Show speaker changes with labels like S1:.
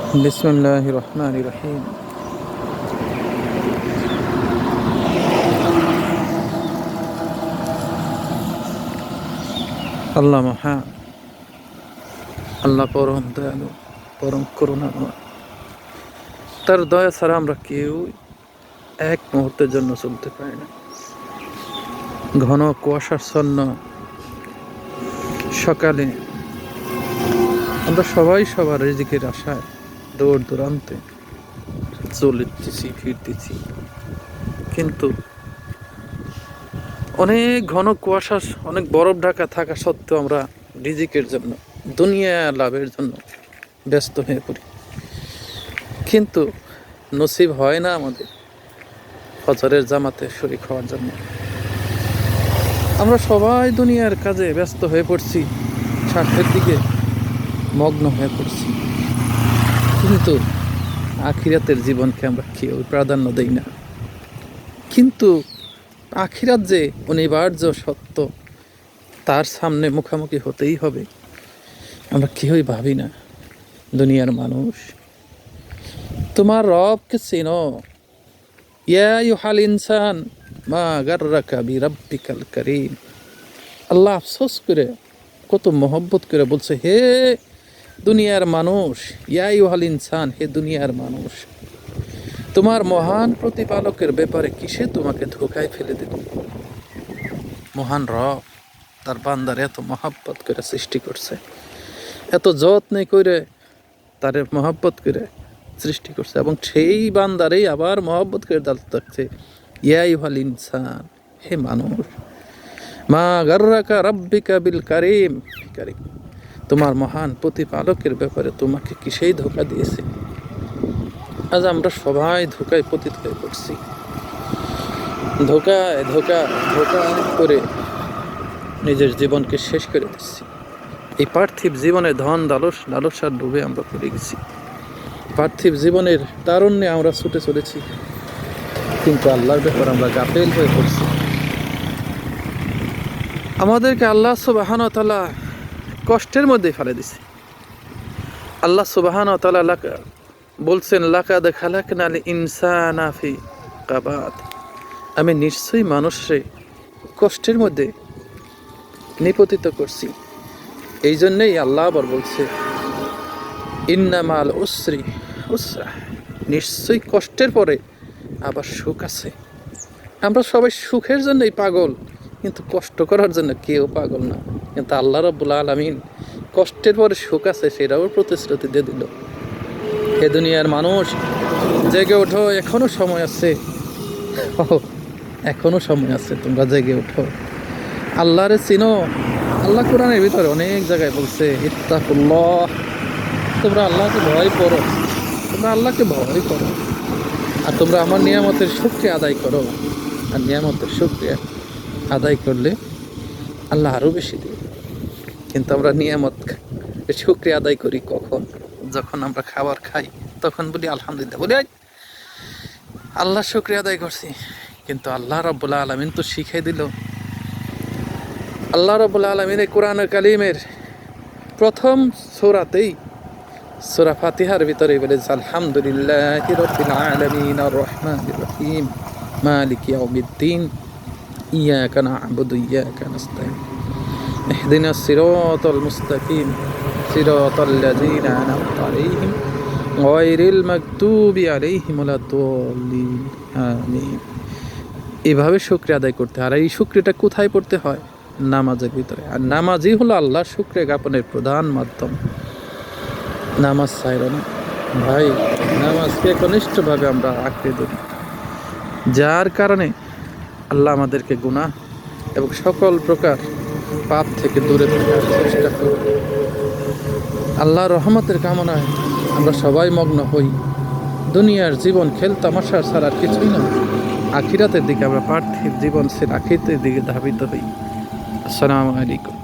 S1: বিসমিল্লাহির রহমানির রহিম। আল্লাহ মহান, আল্লাহ পরম দয়ালু, পরম করুণাময়। তার দয়া ছাড়া আমরা কেউ এক মুহূর্তের জন্য চলতে পারি না। ঘন কুয়াশাচ্ছন্ন সকালে আমরা সবাই সবার রিজিকের আশায় দৌড় দৌড়ান্তে চলতেছি, ফিরতেছি, কিন্তু অনেক ঘন কুয়াশা, অনেক বরফ ঢাকা থাকা সত্ত্বেও আমরা রিজিকের জন্য, দুনিয়া লাভের জন্য ব্যস্ত হয়ে পড়ি। কিন্তু নসিব হয় না আমাদের ফজরের জামাতে শরীক হওয়ার জন্য। আমরা সবাই দুনিয়ার কাজে ব্যস্ত হয়ে পড়ছি, স্বার্থের দিকে মগ্ন হয়ে পড়ছি, কিন্তু আখিরাতের জীবনকে আমরা কেউ প্রাধান্য দেই না। কিন্তু আখিরাত যে অনিবার্য সত্য, তার সামনে মুখোমুখি হতেই হবে, আমরা কেউই ভাবি না। দুনিয়ার মানুষ, তোমার রবকে চেনো। ইয়া আইয়ুহাল ইনসান মা গাররাকা বিরাব্বিকাল কারীম। আল্লাহ আফসোস করে, কত মহব্বত করে বলছে, হে দুনিয়ার মানুষ, ইয়া আইয়ুহাল ইনসান, হে দুনিয়ার মানুষ, তোমার মহান প্রতিপালকের ব্যাপারে কিসে তোমাকে ধোঁকায় ফেলে দিল। মহান রব তার বান্দার এত মহব্বত করে সৃষ্টি করছে, এত যত্ন করে তারে মহব্বত করে সৃষ্টি করছে, এবং সেই বান্দারেই আবার মহব্বত করে থাকছে। ইয়া আইয়ুহাল ইনসান, হে মানুষ, মা গাররাকা রাব্বিকা বিল কারীম, কারীম, তোমার মহান প্রতিপালকের ব্যাপারে তোমাকে কিসেই ধোঁকা দিয়েছে। আজ আমরা সবাই ধোঁকায় পতিত হয়ে পড়ছি, ধোঁকায় ধোঁকা ধোঁকা করে নিজের জীবনকে শেষ করে দিচ্ছি। এই পার্থিব জীবনে ধন লালসার ডুবে আমরা পড়ে গেছি। পার্থিব জীবনের তারুণ্যে আমরা ছুটে চলেছি, কিন্তু আল্লাহর ব্যাপারে আমরা গাফেল হয়ে পড়ছি। আমাদেরকে আল্লাহ সুবহানাহু ওয়া তাআলা কষ্টের মধ্যে ফেলে দিছে। আল্লাহ সুবহানাহু ওয়া তাআলা বলছেন, লাকাদ খালাকনাল ইনসানা ফি কাবাদ, আমি নিশ্চয়ই মানুষরে কষ্টের মধ্যে নিপতিত করছি। এই জন্যেই আল্লাহ আবার বলছে, ইন্নামাল উসরি উসরা, নিশ্চয়ই কষ্টের পরে আবার সুখ আছে। আমরা সবাই সুখের জন্যই পাগল, কিন্তু কষ্ট করার জন্য কেউ পাগল না। কিন্তু আল্লাহ রাব্বুল আলামিন কষ্টের পরে সুখ আছে সেটাও প্রতিশ্রুতি দিয়ে দিল। হে দুনিয়ার মানুষ, জেগে ওঠো, এখনো সময় আছে, এখনো সময় আছে, তোমরা জেগে ওঠো, আল্লাহরে চিনো। আল্লাহ কোরআনের ভিতরে অনেক জায়গায় বলছে, ইত্তাকুল্লাহ, তোমরা আল্লাহকে ভয় করো, তোমরা আল্লাহকে ভয় করো, আর তোমরা আমার নিয়ামতের শুকরিয়া আদায় করো। আর নিয়ামতের শুকরিয়া আদায় করলে আল্লাহ আরও বেশি দেবে। কিন্তু আমরা নিয়ামত শুকরিয়া আদায় করি কখন? যখন আমরা খাবার খাই তখন বলি আলহামদুলিল্লাহ, বলি আল্লাহ শুকরিয়া আদায় করছি। কিন্তু আল্লাহ রাব্বুল আলামিন তো শিখিয়ে দিল। আল্লাহ রাব্বুল আলামিন কোরআন কারীমের প্রথম সূরাতেই, সূরা ফাতিহার ভিতরে বলে, আলহামদুলিল্লাহি রাব্বিল আলামিন আর রহমানির রহিম মালিকি ইয়াউমিদ্দিন ইয়াকা না'বুদু ইয়াকা নাস্তাইন ইহদিনাস সিরাতাল মুস্তাকিম সিরাতাল লাযিনা আন'আমতা আলাইহিম গায়রিল মাগদুবি আলাইহিম ওয়ালাদ-দাল্লিন আমিন। এভাবে শুকরিয়া আদায় করতে হয়। আর এই শুকরিয়াটা কোথায় পড়তে হয়? নামাজের ভিতরে। আর নামাজই হলো আল্লাহর শুকরিয়া জ্ঞাপনের প্রধান মাধ্যম। নামাজ ছাইরো না ভাই, নামাজকে একনিষ্ঠভাবে আমরা আঁকড়ে ধরি, যার কারণে আল্লাহ আমাদেরকে গুনাহ এবং সকল প্রকার পাপ থেকে দূরে থাকার চেষ্টা করি। আল্লাহর রহমতের কামনায় আমরা সবাই মগ্ন হই। দুনিয়ার জীবন খেল তামাশা ছাড়ার কিছুই নয়। আখিরাতের দিকে আমরা, পার্থিব জীবন সে আখিরাতের দিকে ধাবিত হই। আসসালামু আলাইকুম।